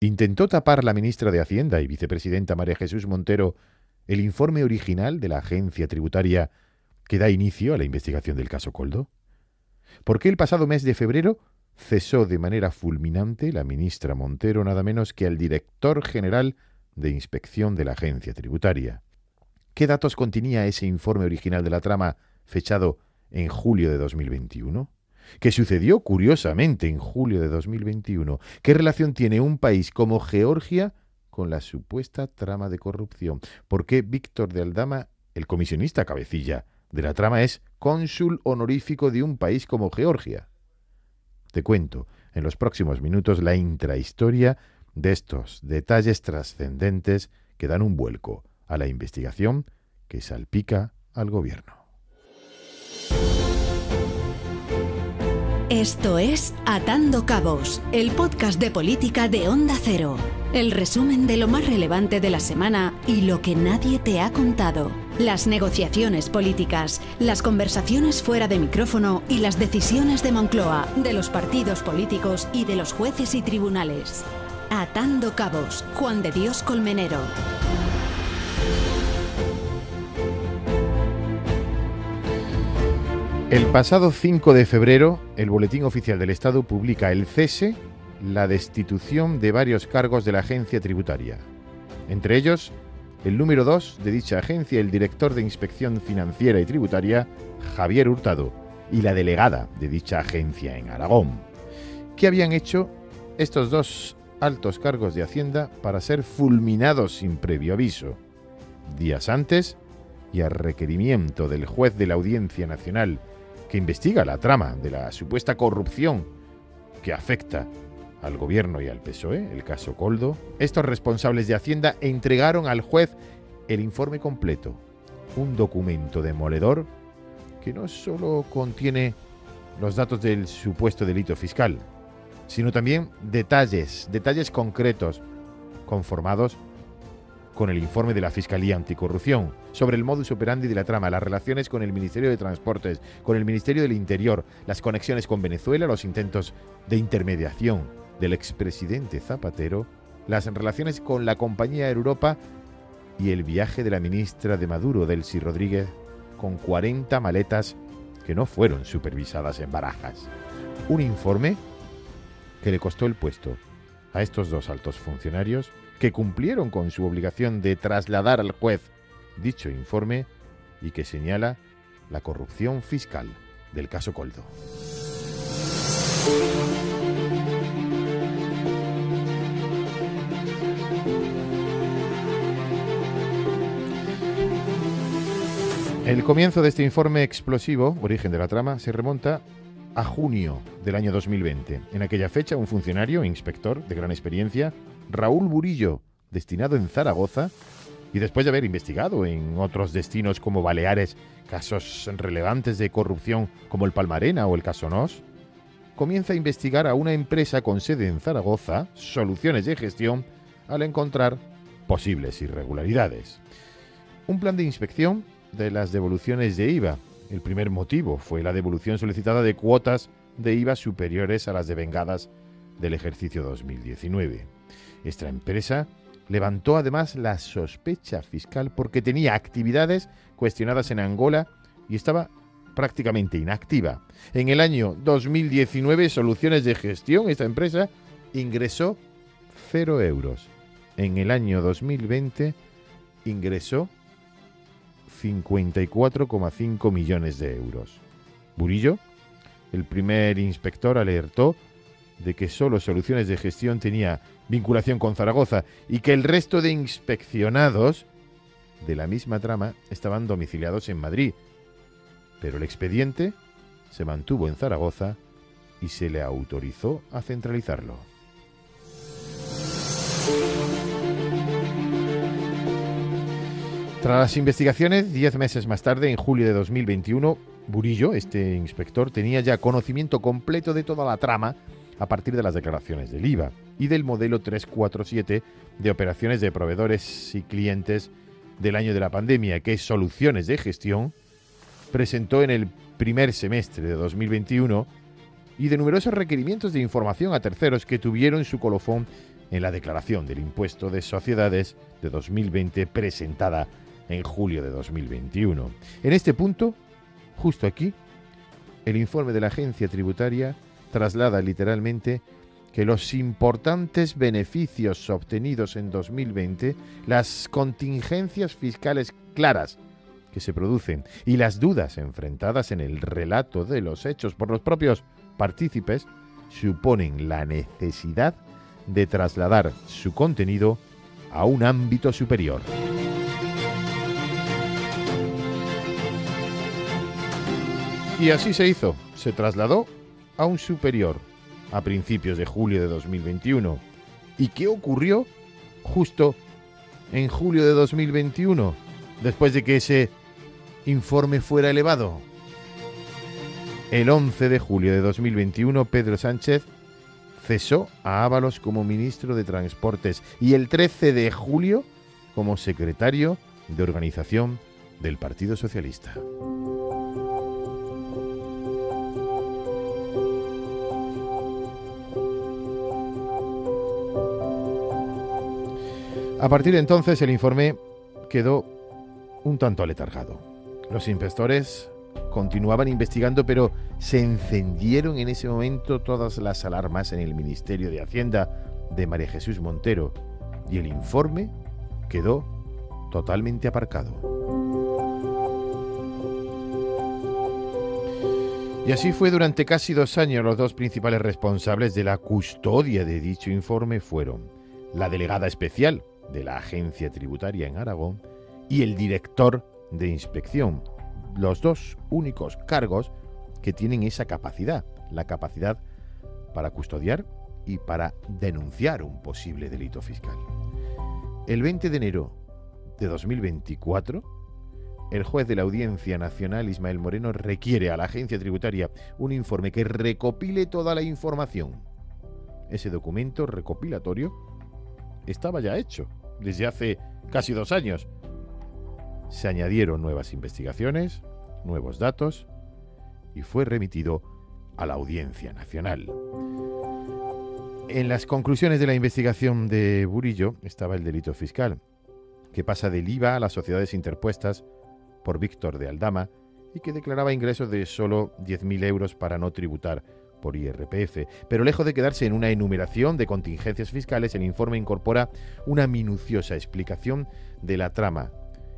¿Intentó tapar la ministra de Hacienda y vicepresidenta María Jesús Montero el informe original de la agencia tributaria que da inicio a la investigación del caso Koldo? ¿Por qué el pasado mes de febrero cesó de manera fulminante la ministra Montero nada menos que al director general de inspección de la agencia tributaria? ¿Qué datos contenía ese informe original de la trama fechado en julio de 2021? ¿Qué sucedió curiosamente en julio de 2021? ¿Qué relación tiene un país como Georgia con la supuesta trama de corrupción? ¿Por qué Víctor de Aldama, el comisionista cabecilla de la trama, es cónsul honorífico de un país como Georgia? Te cuento en los próximos minutos la intrahistoria de estos detalles trascendentes que dan un vuelco a la investigación que salpica al gobierno. Esto es Atando Cabos, el podcast de política de Onda Cero. El resumen de lo más relevante de la semana y lo que nadie te ha contado. Las negociaciones políticas, las conversaciones fuera de micrófono y las decisiones de Moncloa, de los partidos políticos y de los jueces y tribunales. Atando Cabos, Juan de Dios Colmenero. El pasado 5 de febrero, el Boletín Oficial del Estado publica el cese, la destitución de varios cargos de la agencia tributaria. Entre ellos, el número 2 de dicha agencia, el director de Inspección Financiera y Tributaria, Javier Hurtado, y la delegada de dicha agencia en Aragón. ¿Qué habían hecho estos dos altos cargos de Hacienda para ser fulminados sin previo aviso? Días antes, y a requerimiento del juez de la Audiencia Nacional que investiga la trama de la supuesta corrupción que afecta al gobierno y al PSOE, el caso Koldo, estos responsables de Hacienda entregaron al juez el informe completo, un documento demoledor que no solo contiene los datos del supuesto delito fiscal, sino también detalles concretos conformados con el informe de la Fiscalía Anticorrupción sobre el modus operandi de la trama, las relaciones con el Ministerio de Transportes, con el Ministerio del Interior, las conexiones con Venezuela, los intentos de intermediación del expresidente Zapatero, las relaciones con la compañía Air Europa y el viaje de la ministra de Maduro, Delcy Rodríguez, con 40 maletas que no fueron supervisadas en Barajas. Un informe que le costó el puesto a estos dos altos funcionarios que cumplieron con su obligación de trasladar al juez dicho informe y que señala la corrupción fiscal del caso Koldo. El comienzo de este informe explosivo, origen de la trama, se remonta a junio del año 2020. En aquella fecha, un funcionario, inspector de gran experiencia, Raúl Burillo, destinado en Zaragoza, y después de haber investigado en otros destinos como Baleares casos relevantes de corrupción como el Palmarena o el caso Nos, comienza a investigar a una empresa con sede en Zaragoza, Soluciones de Gestión, al encontrar posibles irregularidades. Un plan de inspección de las devoluciones de IVA. El primer motivo fue la devolución solicitada de cuotas de IVA superiores a las devengadas del ejercicio 2019. Esta empresa levantó además la sospecha fiscal porque tenía actividades cuestionadas en Angola y estaba prácticamente inactiva. En el año 2019, Soluciones de Gestión, esta empresa, ingresó 0 euros. En el año 2020 ingresó 54,5 millones de euros. Burillo, el primer inspector, alertó de que solo Soluciones de Gestión tenía vinculación con Zaragoza y que el resto de inspeccionados de la misma trama estaban domiciliados en Madrid. Pero el expediente se mantuvo en Zaragoza y se le autorizó a centralizarlo. Tras las investigaciones, 10 meses más tarde, en julio de 2021, Burillo, este inspector, tenía ya conocimiento completo de toda la trama a partir de las declaraciones del IVA y del modelo 347 de operaciones de proveedores y clientes del año de la pandemia, que Soluciones de Gestión presentó en el primer semestre de 2021, y de numerosos requerimientos de información a terceros que tuvieron su colofón en la declaración del impuesto de sociedades de 2020 presentada en julio de 2021. En este punto, justo aquí, el informe de la agencia tributaria traslada literalmente que los importantes beneficios obtenidos en 2020, las contingencias fiscales claras que se producen y las dudas enfrentadas en el relato de los hechos por los propios partícipes suponen la necesidad de trasladar su contenido a un ámbito superior. Y así se hizo, se trasladó a un superior a principios de julio de 2021. ¿Y qué ocurrió justo en julio de 2021, después de que ese informe fuera elevado? El 11 de julio de 2021, Pedro Sánchez cesó a Ábalos como ministro de Transportes y el 13 de julio como secretario de organización del Partido Socialista. A partir de entonces el informe quedó un tanto aletargado. Los inspectores continuaban investigando, pero se encendieron en ese momento todas las alarmas en el Ministerio de Hacienda de María Jesús Montero y el informe quedó totalmente aparcado. Y así fue durante casi 2 años. Los dos principales responsables de la custodia de dicho informe fueron la delegada especial de la Agencia Tributaria en Aragón y el director de inspección, los dos únicos cargos que tienen esa capacidad, la capacidad para custodiar y para denunciar un posible delito fiscal. El 20 de enero de 2024, el juez de la Audiencia Nacional, Ismael Moreno, requiere a la Agencia Tributaria un informe que recopile toda la información. Ese documento recopilatorio estaba ya hecho desde hace casi 2 años. Se añadieron nuevas investigaciones, nuevos datos y fue remitido a la Audiencia Nacional. En las conclusiones de la investigación de Burillo estaba el delito fiscal, que pasa del IVA a las sociedades interpuestas por Víctor de Aldama y que declaraba ingresos de solo 10.000 euros para no tributar por IRPF. Pero lejos de quedarse en una enumeración de contingencias fiscales, el informe incorpora una minuciosa explicación de la trama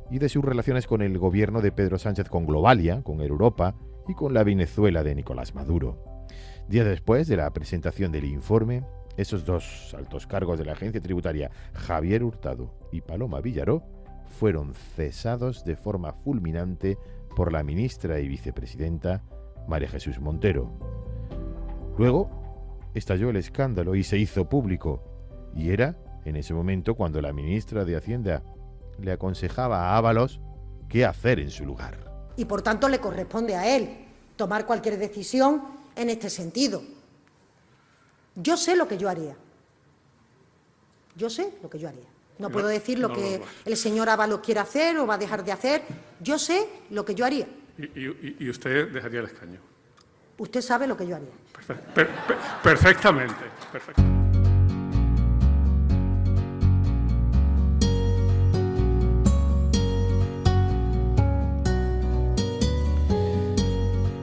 y de sus relaciones con el gobierno de Pedro Sánchez, con Globalia, con Europa y con la Venezuela de Nicolás Maduro. Días después de la presentación del informe, esos dos altos cargos de la agencia tributaria, Javier Hurtado y Paloma Villaró, fueron cesados de forma fulminante por la ministra y vicepresidenta María Jesús Montero. Luego estalló el escándalo y se hizo público, y era en ese momento cuando la ministra de Hacienda le aconsejaba a Ábalos qué hacer en su lugar. Y por tanto le corresponde a él tomar cualquier decisión en este sentido. Yo sé lo que yo haría. Yo sé lo que yo haría. No puedo decir lo que el señor Ábalos quiere hacer o va a dejar de hacer. Yo sé lo que yo haría. ¿Y usted dejaría el escaño? Usted sabe lo que yo haría. Perfectamente.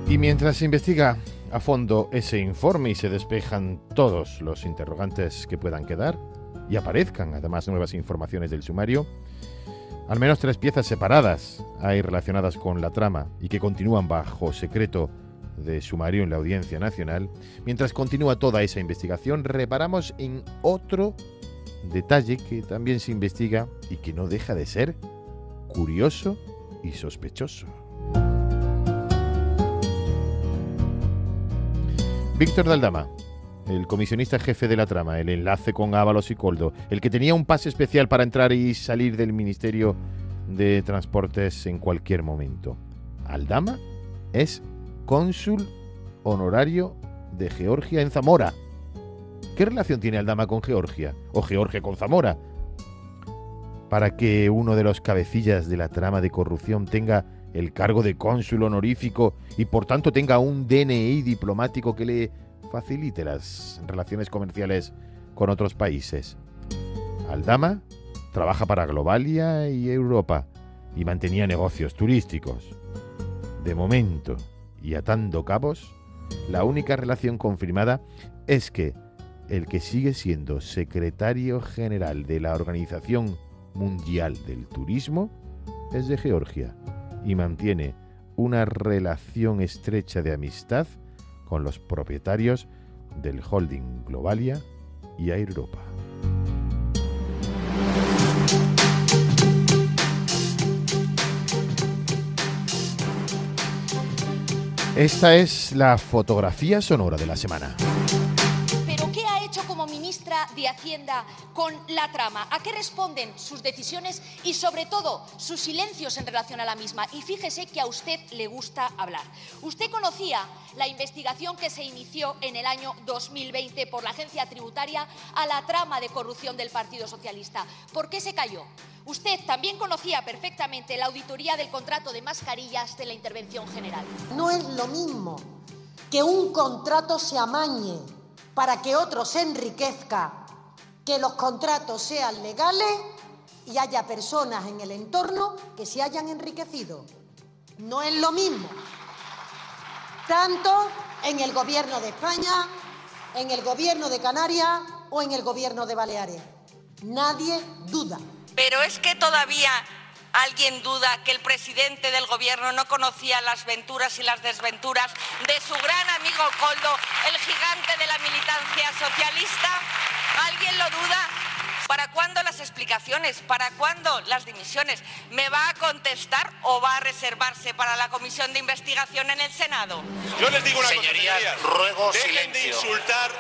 Y mientras se investiga a fondo ese informe y se despejan todos los interrogantes que puedan quedar y aparezcan además nuevas informaciones del sumario, al menos 3 piezas separadas hay relacionadas con la trama y que continúan bajo secreto de sumario en la Audiencia Nacional. Mientras continúa toda esa investigación, reparamos en otro detalle que también se investiga y que no deja de ser curioso y sospechoso. Víctor de Aldama, el comisionista jefe de la trama, el enlace con Ábalos y Koldo, el que tenía un pase especial para entrar y salir del Ministerio de Transportes en cualquier momento. Aldama es cónsul honorario de Georgia en Zamora. ¿Qué relación tiene Aldama con Georgia? ¿O Georgia con Zamora? Para que uno de los cabecillas de la trama de corrupción tenga el cargo de cónsul honorífico y por tanto tenga un DNI diplomático que le facilite las relaciones comerciales con otros países. Aldama trabaja para Globalia y Europa y mantenía negocios turísticos. De momento, y atando cabos, la única relación confirmada es que el que sigue siendo secretario general de la Organización Mundial del Turismo es de Georgia y mantiene una relación estrecha de amistad con los propietarios del holding Globalia y Air Europa. Esta es la fotografía sonora de la semana. ¿Pero qué ha hecho como ministra de Hacienda con la trama? ¿A qué responden sus decisiones y, sobre todo, sus silencios en relación a la misma? Y fíjese que a usted le gusta hablar. Usted conocía la investigación que se inició en el año 2020 por la Agencia Tributaria a la trama de corrupción del Partido Socialista. ¿Por qué se cayó? Usted también conocía perfectamente la auditoría del contrato de mascarillas de la Intervención General. No es lo mismo que un contrato se amañe para que otro se enriquezca, que los contratos sean legales y haya personas en el entorno que se hayan enriquecido. No es lo mismo. Tanto en el Gobierno de España, en el Gobierno de Canarias o en el Gobierno de Baleares. Nadie duda. Pero es que todavía alguien duda que el presidente del gobierno no conocía las venturas y las desventuras de su gran amigo Koldo, el gigante de la militancia socialista. ¿Alguien lo duda? ¿Para cuándo las explicaciones? ¿Para cuándo las dimisiones? ¿Me va a contestar o va a reservarse para la comisión de investigación en el Senado? Yo les digo una cosa, señorías, ruego dejen silencio. de insultar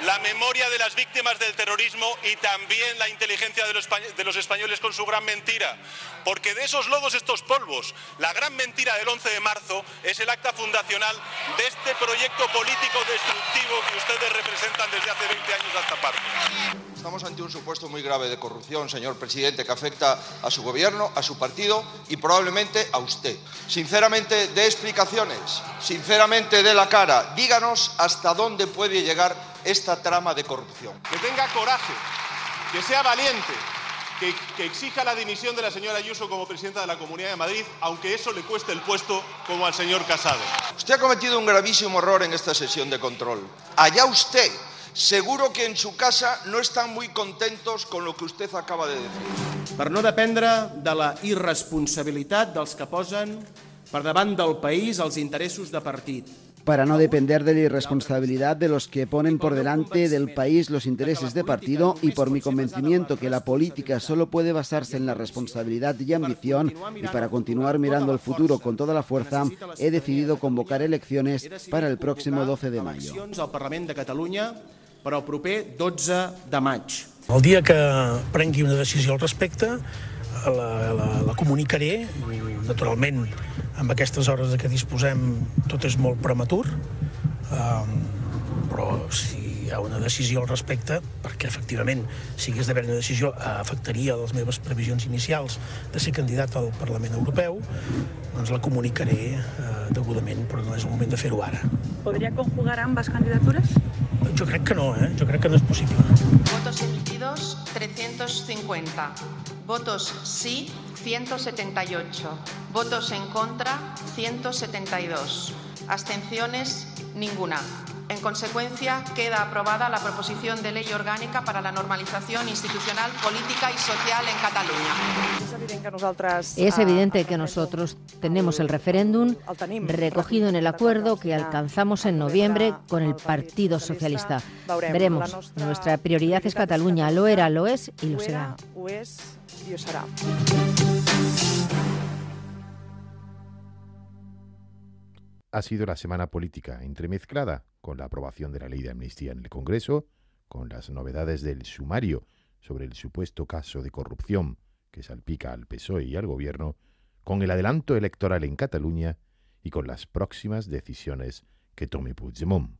la memoria de las víctimas del terrorismo y también la inteligencia de los españoles con su gran mentira. Porque de esos lodos, estos polvos, la gran mentira del 11 de marzo es el acta fundacional de este proyecto político destructivo que ustedes representan desde hace 20 años a esta parte. Estamos ante un supuesto muy grave de corrupción, señor presidente, que afecta a su gobierno, a su partido y probablemente a usted. Sinceramente, dé explicaciones, sinceramente dé la cara, díganos hasta dónde puede llegar esta trama de corrupción. Que tenga coraje, que sea valiente, que exija la dimisión de la señora Ayuso como presidenta de la Comunidad de Madrid, aunque eso le cueste el puesto como al señor Casado. Usted ha cometido un gravísimo error en esta sesión de control. Allá usted. Seguro que en su casa no están muy contentos con lo que usted acaba de decir. Per no dependre de la irresponsabilitat dels que posen per davant del país els interessos de partit. Para no depender de la irresponsabilidad de los que ponen por delante del país los intereses de partido y por mi convencimiento que la política solo puede basarse en la responsabilidad y ambición, y para continuar mirando el futuro con toda la fuerza, he decidido convocar elecciones para el próximo 12 de mayo. Eleccions al Parlament de Catalunya per al proper 12 de maig. El dia que prengui una decisió al respecte, la comunicaré, naturalment, amb aquestes hores de què disposem tot és molt prematur, però si hi ha una decisió al respecte, perquè efectivament si hagués d'haver una decisió afectaria les meves previsions inicials de ser candidat al Parlament Europeu, doncs la comunicaré degudament, però no és el moment de fer-ho ara. ¿Podría conjugar ambas candidaturas? Jo crec que no, jo crec que no és possible. Votos emitidos 350, votos sí 178, votos en contra 172, abstenciones ninguna. En consecuencia, queda aprobada la proposición de ley orgánica para la normalización institucional, política y social en Cataluña. Es evidente que nosotros tenemos el referéndum recogido en el acuerdo que alcanzamos en noviembre con el Partido Socialista. Veremos, nuestra prioridad es Cataluña, lo era, lo es y lo será. Ha sido la semana política entremezclada con la aprobación de la ley de amnistía en el Congreso, con las novedades del sumario sobre el supuesto caso de corrupción que salpica al PSOE y al Gobierno, con el adelanto electoral en Cataluña y con las próximas decisiones que tome Puigdemont.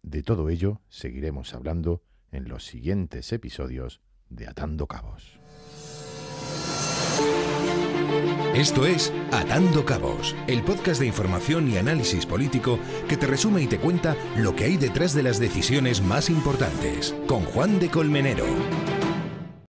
De todo ello seguiremos hablando en los siguientes episodios de Atando Cabos. Esto es Atando Cabos, el podcast de información y análisis político que te resume y te cuenta lo que hay detrás de las decisiones más importantes, con Juan de Colmenero.